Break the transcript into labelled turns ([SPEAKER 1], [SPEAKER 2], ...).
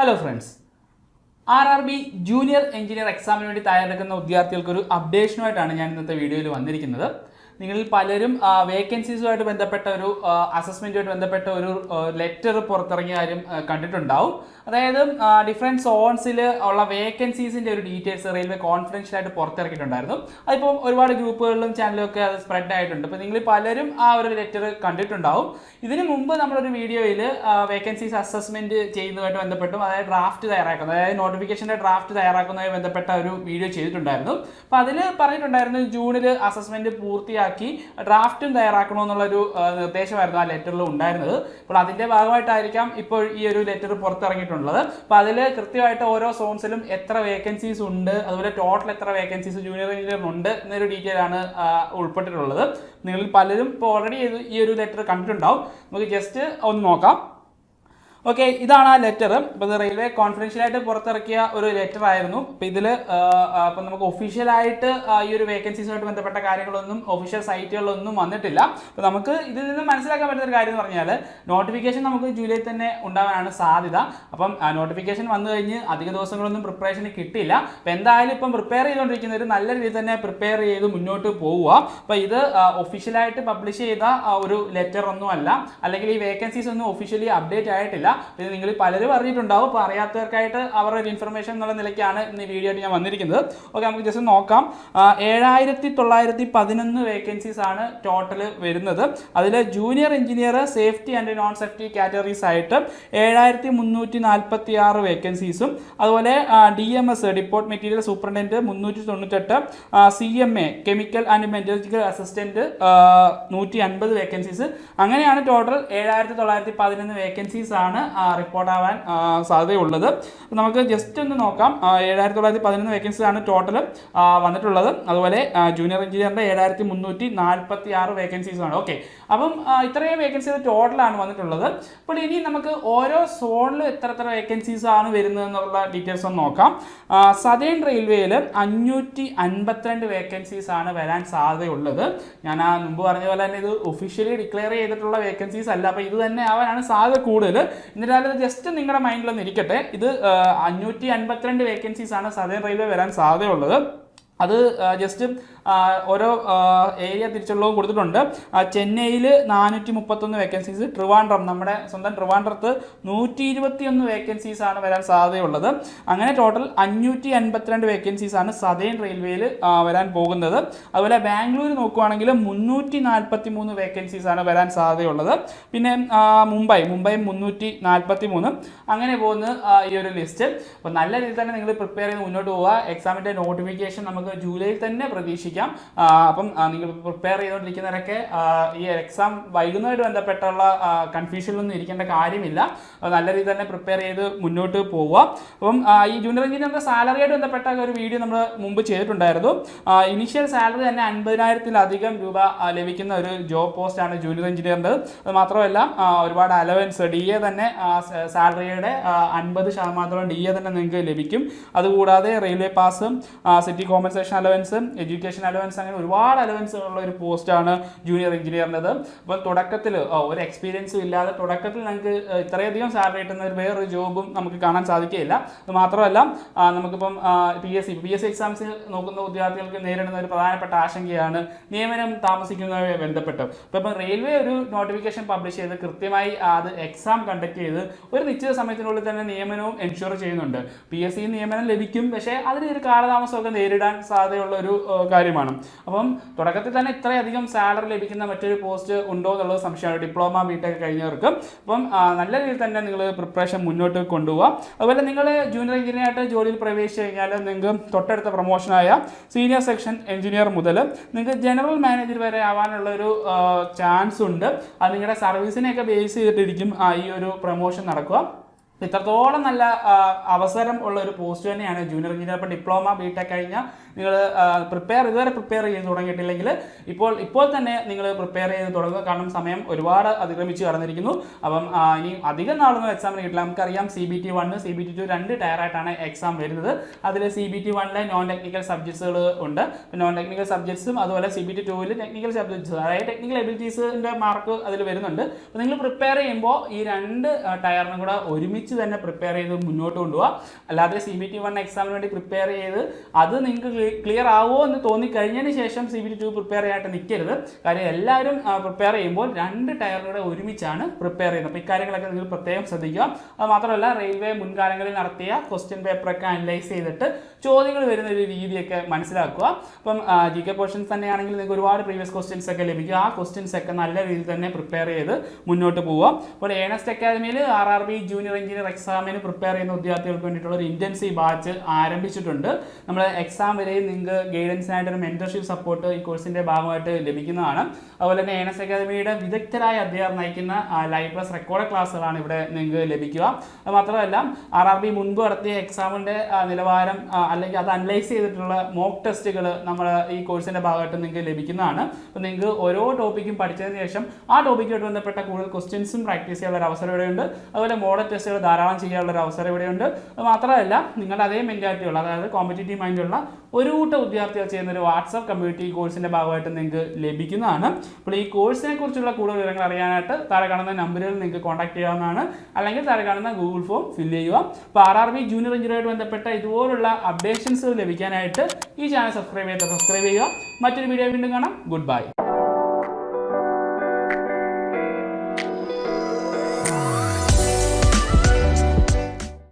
[SPEAKER 1] Hello friends, RRB junior engineer എക്സാമിന് വേണ്ടി തയ്യാറെടുക്കുന്ന വിദ്യാർത്ഥികൾക്ക് ഒരു അപ്ഡേഷനുമായിട്ടാണ് ഞാൻ ഇന്നത്തെ വീഡിയോയിൽ വന്നിരിക്കുന്നത്. നിങ്ങളിൽ പലരും വേക്കൻസീസുമായിട്ട് ബന്ധപ്പെട്ട ഒരു അസസ്മെൻറ്റുമായിട്ട് ബന്ധപ്പെട്ട ഒരു ലെറ്റർ പുറത്തിറങ്ങിയ കാര്യം കണ്ടിട്ടുണ്ടാവും. അതായത് ഡിഫറെൻറ്റ് സോൺസിൽ ഉള്ള വേക്കൻസീസിൻ്റെ ഒരു ഡീറ്റെയിൽസ് റെയിൽവേ കോൺഫിഡൻഷ്യലായിട്ട് പുറത്തിറക്കിയിട്ടുണ്ടായിരുന്നു. അതിപ്പോൾ ഒരുപാട് ഗ്രൂപ്പുകളിലും ചാനലിലൊക്കെ അത് സ്പ്രെഡ് ആയിട്ടുണ്ട്. അപ്പോൾ നിങ്ങൾ പലരും ആ ഒരു ലെറ്റർ കണ്ടിട്ടുണ്ടാവും. ഇതിനു മുമ്പ് നമ്മളൊരു വീഡിയോയിൽ വേക്കൻസീസ് അസസ്മെൻറ്റ് ചെയ്യുന്നതുമായിട്ട് ബന്ധപ്പെട്ടും അതായത് ഡ്രാഫ്റ്റ് തയ്യാറാക്കുന്നത്, അതായത് നോട്ടിഫിക്കേഷൻ്റെ ഡ്രാഫ്റ്റ് തയ്യാറാക്കുന്നതുമായി ബന്ധപ്പെട്ട ഒരു വീഡിയോ ചെയ്തിട്ടുണ്ടായിരുന്നു. അപ്പോൾ അതിൽ പറഞ്ഞിട്ടുണ്ടായിരുന്നു ജൂണിൽ അസസ്മെൻറ്റ് പൂർത്തിയാക്കി ഡ്രാഫ്റ്റും തയ്യാറാക്കണമെന്നുള്ളൊരു നിർദ്ദേശമായിരുന്നു ആ ലെറ്ററിൽ ഉണ്ടായിരുന്നത്. അപ്പോൾ അതിൻ്റെ ഭാഗമായിട്ടായിരിക്കാം ഇപ്പോൾ ഈ ഒരു ലെറ്റർ പുറത്തിറങ്ങിയിട്ടുള്ളത്. അപ്പോൾ അതിൽ കൃത്യമായിട്ട് ഓരോ സോൺസിലും എത്ര വേക്കൻസീസ് ഉണ്ട്, അതുപോലെ ടോട്ടൽ എത്ര വേക്കൻസീസ് ജൂനിയർ എഞ്ചിനീയറിനുണ്ട് എന്നൊരു ഡീറ്റെയിൽ ആണ് ഉൾപ്പെട്ടിട്ടുള്ളത്. നിങ്ങളിൽ പലരും ഇപ്പോൾ ഓൾറെഡി ഈ ഒരു ലെറ്റർ കണ്ടിട്ടുണ്ടാവും. നമുക്ക് ജസ്റ്റ് ഒന്ന് നോക്കാം. ഓക്കെ, ഇതാണ് ആ ലെറ്റർ. അപ്പോൾ ഇത് റെയിൽവേ കോൺഫിഡൻഷ്യലായിട്ട് പുറത്തിറക്കിയ ഒരു ലെറ്റർ ആയിരുന്നു. അപ്പോൾ ഇതിൽ അപ്പം നമുക്ക് ഒഫീഷ്യലായിട്ട് ഈ ഒരു വേക്കൻസീസുമായിട്ട് ബന്ധപ്പെട്ട കാര്യങ്ങളൊന്നും ഒഫീഷ്യൽ സൈറ്റുകളിലൊന്നും വന്നിട്ടില്ല. അപ്പോൾ നമുക്ക് ഇതിൽ നിന്ന് മനസ്സിലാക്കാൻ പറ്റുന്ന ഒരു കാര്യം എന്ന് പറഞ്ഞാൽ നോട്ടിഫിക്കേഷൻ നമുക്ക് ജൂലൈ തന്നെ ഉണ്ടാവാനാണ് സാധ്യത. അപ്പം നോട്ടിഫിക്കേഷൻ വന്നു കഴിഞ്ഞ് അധിക ദിവസങ്ങളൊന്നും പ്രിപ്പറേഷന് കിട്ടില്ല. അപ്പോൾ എന്തായാലും ഇപ്പം പ്രിപ്പയർ ചെയ്തുകൊണ്ടിരിക്കുന്നവർ നല്ല രീതിയിൽ തന്നെ പ്രിപ്പയർ ചെയ്ത് മുന്നോട്ട് പോവുക. അപ്പോൾ ഇത് ഒഫീഷ്യലായിട്ട് പബ്ലിഷ് ചെയ്ത ഒരു ലെറ്റർ ഒന്നും അല്ല, അല്ലെങ്കിൽ ഈ വേക്കൻസീസ് ഒന്നും ഒഫീഷ്യലി അപ്ഡേറ്റ് ആയിട്ടില്ല. ഇത് നിങ്ങൾ പലരും അറിഞ്ഞിട്ടുണ്ടാവും. അപ്പോൾ അറിയാത്തവർക്കായിട്ട് അവരുടെ ഒരു ഇൻഫർമേഷൻ എന്നുള്ള നിലയ്ക്കാണ് ഇന്ന് ഈ വീഡിയോ ആയിട്ട് ഞാൻ വന്നിരിക്കുന്നത്. ഓക്കെ, നമുക്ക് ജസ്റ്റ് നോക്കാം. 7911 വേക്കൻസീസ് ആണ് ടോട്ടൽ വരുന്നത്. അതിൽ junior engineer safety and non safety categories ആയിട്ട് 7346 വേക്കൻസീസും, അതുപോലെ DMS deport material superintendent 398, CMA chemical and metallurgical assistant 150 vacancies. അങ്ങനെയാണ് ടോട്ടൽ 7911 വേക്കൻസീസ് ആണ് റിപ്പോർട്ട് ആവാൻ സാധ്യതയുള്ളത്. നമുക്ക് ജസ്റ്റ് ഒന്ന് നോക്കാം. 7911 വേക്കൻസി ആണ് ടോട്ടൽ വന്നിട്ടുള്ളത്. അതുപോലെ ജൂനിയർ എഞ്ചിനീയറിൻ്റെ 7346 വേക്കൻസീസ് ആണ്. ഓക്കെ, അപ്പം ഇത്രയും വേക്കൻസി ടോട്ടലാണ് വന്നിട്ടുള്ളത്. അപ്പോൾ ഇനി നമുക്ക് ഓരോ സോണിലും എത്ര വേക്കൻസീസ് ആണ് വരുന്നത് എന്നുള്ള ഡീറ്റെയിൽസ് ഒന്ന് നോക്കാം. സതേൺ റെയിൽവേയിൽ 552 വേക്കൻസീസ് ആണ് വരാൻ സാധ്യതയുള്ളത്. ഞാൻ മുമ്പ് പറഞ്ഞ പോലെ തന്നെ ഇത് ഒഫീഷ്യലി ഡിക്ലെയർ ചെയ്തിട്ടുള്ള വേക്കൻസീസ് അല്ല. അപ്പോൾ ഇത് തന്നെ ആവാനാണ് സാധ്യത കൂടുതൽ. എന്നിട്ടാലും ജസ്റ്റ് നിങ്ങളുടെ മൈൻഡിലൊന്ന് ഇരിക്കട്ടെ. ഇത് 552 വേക്കൻസീസ് ആണ് സതേൺ റെയിൽവേ വരാൻ സാധ്യതയുള്ളത്. അത് ജസ്റ്റ് ഓരോ ഏരിയ തിരിച്ചുള്ളതും കൊടുത്തിട്ടുണ്ട്. ചെന്നൈയിൽ 431 വേക്കൻസീസ്, ട്രിവാൻഡ്രം നമ്മുടെ സ്വന്തം ട്രിവാൻഡ്രത്ത് 121 വേക്കൻസീസ് ആണ് വരാൻ സാധ്യതയുള്ളത്. അങ്ങനെ ടോട്ടൽ 552 വേക്കൻസീസ് ആണ് സതേൺ റെയിൽവേയിൽ വരാൻ പോകുന്നത്. അതുപോലെ ബാംഗ്ലൂർ നോക്കുകയാണെങ്കിൽ 343 വേക്കൻസീസ് ആണ് വരാൻ സാധ്യതയുള്ളത്. പിന്നെ മുംബൈ 343, അങ്ങനെ പോകുന്ന ഈ ഒരു ലിസ്റ്റ്. അപ്പോൾ നല്ല രീതിയിൽ തന്നെ നിങ്ങൾ പ്രിപ്പയർ ചെയ്ത് മുന്നോട്ട് പോവുക. എക്സാമിൻ്റെ നോട്ടിഫിക്കേഷൻ നമുക്ക് ജൂലൈയിൽ തന്നെ പ്രതീക്ഷിക്കാം. അപ്പം നിങ്ങൾ പ്രിപ്പയർ ചെയ്തുകൊണ്ടിരിക്കുന്നവരൊക്കെ ഈ എക്സാം വൈകുന്നതുമായിട്ട് ബന്ധപ്പെട്ടുള്ള കൺഫ്യൂഷനിലൊന്നും ഇരിക്കേണ്ട കാര്യമില്ല. നല്ല രീതിയിൽ തന്നെ പ്രിപ്പയർ ചെയ്ത് മുന്നോട്ട് പോവുക. അപ്പം ഈ ജൂനിയർ എഞ്ചിനീയറിൻ്റെ സാലറിയായിട്ട് ബന്ധപ്പെട്ട ഒരു വീഡിയോ നമ്മൾ മുമ്പ് ചെയ്തിട്ടുണ്ടായിരുന്നു. ഇനീഷ്യൽ സാലറി തന്നെ 50,000-ലധികം രൂപ ലഭിക്കുന്ന ഒരു ജോബ് പോസ്റ്റാണ് ജൂനിയർ എഞ്ചിനീയറിൻ്റെ. അത് മാത്രമല്ല ഒരുപാട് അലവൻസ് DA തന്നെ സാലറിയുടെ 50% DA തന്നെ നിങ്ങൾക്ക് ലഭിക്കും. അതുകൂടാതെ റെയിൽവേ പാസും city compensation allowance, education allowance, അങ്ങനെ ഒരുപാട് അലവൻസ് ഉള്ള ഒരു പോസ്റ്റാണ് ജൂനിയർ എഞ്ചിനീയറിൻ്റെത്. അപ്പം തുടക്കത്തിൽ ഒരു എക്സ്പീരിയൻസും ഇല്ലാതെ തുടക്കത്തിൽ നമുക്ക് ഇത്രയധികം സാലറി കിട്ടുന്ന വേറൊരു ജോബും നമുക്ക് കാണാൻ സാധിക്കുകയില്ല. അത് മാത്രമല്ല നമുക്കിപ്പം PSC എക്സാംസ് നോക്കുന്ന വിദ്യാർത്ഥികൾക്ക് നേരിടുന്ന ഒരു പ്രധാനപ്പെട്ട ആശങ്കയാണ് നിയമനം താമസിക്കുന്നതുമായി ബന്ധപ്പെട്ട്. ഇപ്പം റെയിൽവേ ഒരു നോട്ടിഫിക്കേഷൻ പബ്ലിഷ് ചെയ്ത് കൃത്യമായി അത് എക്സാം കണ്ടക്ട് ചെയ്ത് ഒരു നിശ്ചിത സമയത്തിനുള്ളിൽ തന്നെ നിയമനവും എൻഷുർ ചെയ്യുന്നുണ്ട്. PSC നിയമനം ലഭിക്കും, പക്ഷേ അതിനൊരു കാലതാമസമൊക്കെ നേരിടാൻ സാധ്യതയുള്ള ഒരു കാര്യമാണ്. അപ്പം തുടക്കത്തിൽ തന്നെ ഇത്രയധികം സാലറി ലഭിക്കുന്ന മറ്റൊരു പോസ്റ്റ് ഉണ്ടോ എന്നുള്ളത് സംശയമാണ് ഡിപ്ലോമ BTech കഴിഞ്ഞവർക്ക്. അപ്പം നല്ല രീതിയിൽ തന്നെ നിങ്ങൾ പ്രിപ്പറേഷൻ മുന്നോട്ട് കൊണ്ടുപോകുക. അതുപോലെ നിങ്ങൾ ജൂനിയർ എഞ്ചിനീയറായിട്ട് ജോലിയിൽ പ്രവേശിച്ചു കഴിഞ്ഞാൽ നിങ്ങൾക്ക് തൊട്ടടുത്ത പ്രൊമോഷനായ സീനിയർ സെക്ഷൻ എഞ്ചിനീയർ മുതൽ നിങ്ങൾക്ക് ജനറൽ മാനേജർ വരെ ആവാനുള്ള ഒരു ചാൻസ് ഉണ്ട്. അത് നിങ്ങളുടെ സർവീസിനെയൊക്കെ ബേസ് ചെയ്തിട്ടിരിക്കും ഈ ഒരു പ്രൊമോഷൻ നടക്കുക. ഇത്രത്തോളം നല്ല അവസരം ഉള്ള ഒരു പോസ്റ്റ് തന്നെയാണ് ജൂനിയർ എഞ്ചിനീയർ. ഇപ്പോൾ ഡിപ്ലോമ BTech കഴിഞ്ഞാൽ നിങ്ങൾ ഇതുവരെ പ്രിപ്പയർ ചെയ്ത് തുടങ്ങിയിട്ടില്ലെങ്കിൽ ഇപ്പോൾ തന്നെ നിങ്ങൾ പ്രിപ്പയർ ചെയ്ത് തുടങ്ങുക. കാരണം സമയം ഒരുപാട് അതിക്രമിച്ച് കടന്നിരിക്കുന്നു. അപ്പം ഇനി അധികം നാളൊന്നും എക്സാമിന് കിട്ടില്ല. നമുക്കറിയാം CBT 1 CBT 2 2 ടയറായിട്ടാണ് എക്സാം വരുന്നത്. അതിൽ CBT 1 നോൺ ടെക്നിക്കൽ സബ്ജക്ട്സുകൾ ഉണ്ട്. നോൺ ടെക്നിക്കൽ സബ്ജക്ട്സും അതുപോലെ CBT 2 ടെക്നിക്കൽ സബ്ജക്ട്സ്, അതായത് ടെക്നിക്കൽ എബിലിറ്റീസിൻ്റെ മാർക്ക് അതിൽ വരുന്നുണ്ട്. അപ്പോൾ നിങ്ങൾ പ്രിപ്പയർ ചെയ്യുമ്പോൾ ഈ 2 ടയറിനും കൂടെ ഒരുമിച്ച് തന്നെ പ്രിപ്പയർ ചെയ്ത് മുന്നോട്ട് കൊണ്ടുപോകുക. അല്ലാതെ CBT 1 എക്സാമിന് വേണ്ടി പ്രിപ്പയർ ചെയ്ത് അത് നിങ്ങൾക്ക് ക്ലിയർ ആവുമോ എന്ന് തോന്നിക്കഴിഞ്ഞതിന് ശേഷം CBT 2 പ്രിപ്പയർ ചെയ്യാനായിട്ട് നിൽക്കരുത്. കാര്യം എല്ലാവരും പ്രിപ്പയർ ചെയ്യുമ്പോൾ 2 ടയറുകളുടെ ഒരുമിച്ചാണ് പ്രിപ്പയർ ചെയ്യുന്നത്. അപ്പോൾ ഇക്കാര്യങ്ങളൊക്കെ നിങ്ങൾ പ്രത്യേകം ശ്രദ്ധിക്കുക. അത് മാത്രമല്ല റെയിൽവേ മുൻകാലങ്ങളിൽ നടത്തിയ ക്വസ്റ്റ്യൻ പേപ്പറൊക്കെ അനലൈസ് ചെയ്തിട്ട് ചോദ്യങ്ങൾ വരുന്ന ഒരു രീതിയൊക്കെ മനസ്സിലാക്കുക. അപ്പം GK പോർഷൻസ് തന്നെയാണെങ്കിൽ നിങ്ങൾക്ക് ഒരുപാട് പ്രീവിയസ് ക്വസ്റ്റ്യൻസ് ഒക്കെ ലഭിക്കും. ആ ക്വസ്റ്റ്യൻസ് ഒക്കെ നല്ല രീതിയിൽ തന്നെ പ്രിപ്പയർ ചെയ്ത് മുന്നോട്ട് പോവുക. അപ്പോൾ ഏണസ്റ്റ് അക്കാദമിയിൽ RRB ജൂനിയർ എഞ്ചിനീയർ എക്സാമിന് പ്രിപ്പയർ ചെയ്യുന്ന വിദ്യാർത്ഥികൾക്ക് വേണ്ടിയിട്ടുള്ള ഒരു ഇൻറ്റൻസീവ് ബാച്ച് ആരംഭിച്ചിട്ടുണ്ട്. നമ്മൾ എക്സാം വരെയും നിങ്ങൾക്ക് ഗൈഡൻസിനായിട്ട് ഒരു മെൻറ്റർഷിപ്പ് സപ്പോർട്ട് ഈ കോഴ്സിൻ്റെ ഭാഗമായിട്ട് ലഭിക്കുന്നതാണ്. അതുപോലെ തന്നെ ഏണസ്റ്റ് അക്കാദമിയുടെ വിദഗ്ധരായ അധ്യാപകർ നയിക്കുന്ന ലൈവ് പ്ലസ് റെക്കോർഡ് ക്ലാസ്സുകളാണ് ഇവിടെ നിങ്ങൾക്ക് ലഭിക്കുക. അത് മാത്രമല്ല RRB മുൻപ് നടത്തിയ എക്സാമിൻ്റെ നിലവാരം അല്ലെങ്കിൽ അത് അനലൈസ് ചെയ്തിട്ടുള്ള മോക്ക് ടെസ്റ്റുകൾ നമ്മൾ ഈ കോഴ്സിൻ്റെ ഭാഗമായിട്ട് നിങ്ങൾക്ക് ലഭിക്കുന്നതാണ്. അപ്പോൾ നിങ്ങൾക്ക് ഓരോ ടോപ്പിക്കും പഠിച്ചതിന് ശേഷം ആ ടോപ്പിക്കുമായിട്ട് ബന്ധപ്പെട്ട കൂടുതൽ ക്വസ്റ്റ്യൻസും പ്രാക്ടീസ് ചെയ്യാനുള്ള ഒരു അവസരം ഇവിടെയുണ്ട്. അതുപോലെ മോഡൽ ടെസ്റ്റുകൾ ധാരാളം ചെയ്യാനുള്ള ഒരു അവസരം ഇവിടെയുണ്ട്. അത് മാത്രമല്ല നിങ്ങളുടെ അതേ മെൻറ്റാലിറ്റിയുള്ള, അതായത് കോമ്പറ്റേറ്റീവ് മൈൻഡുള്ള ഒരു കൂട്ടം വിദ്യാർത്ഥികൾ ചെയ്യുന്ന ഒരു വാട്സാപ്പ് കമ്മ്യൂണിറ്റി ഈ കോഴ്സിൻ്റെ ഭാഗമായിട്ട് നിങ്ങൾക്ക് ലഭിക്കുന്നതാണ്. അപ്പോൾ ഈ കോഴ്സിനെ കുറിച്ചുള്ള കൂടുതൽ വിവരങ്ങൾ അറിയാനായിട്ട് താഴെ കാണുന്ന നമ്പറുകൾ നിങ്ങൾക്ക് കോൺടാക്ട് ചെയ്യാവുന്നതാണ്. അല്ലെങ്കിൽ താഴെ കാണുന്ന ഗൂഗിൾ ഫോം ഫില്ല് ചെയ്യുക. അപ്പോൾ RRB ജൂനിയർ എഞ്ചിനീയറുമായിട്ട് ബന്ധപ്പെട്ട ഇതുപോലുള്ള അപ്ഡേഷൻസ് ലഭിക്കാനായിട്ട് ഈ ചാനൽ സബ്സ്ക്രൈബ് ചെയ്യുക. മറ്റൊരു വീഡിയോ വീണ്ടും കാണാം. Good bye.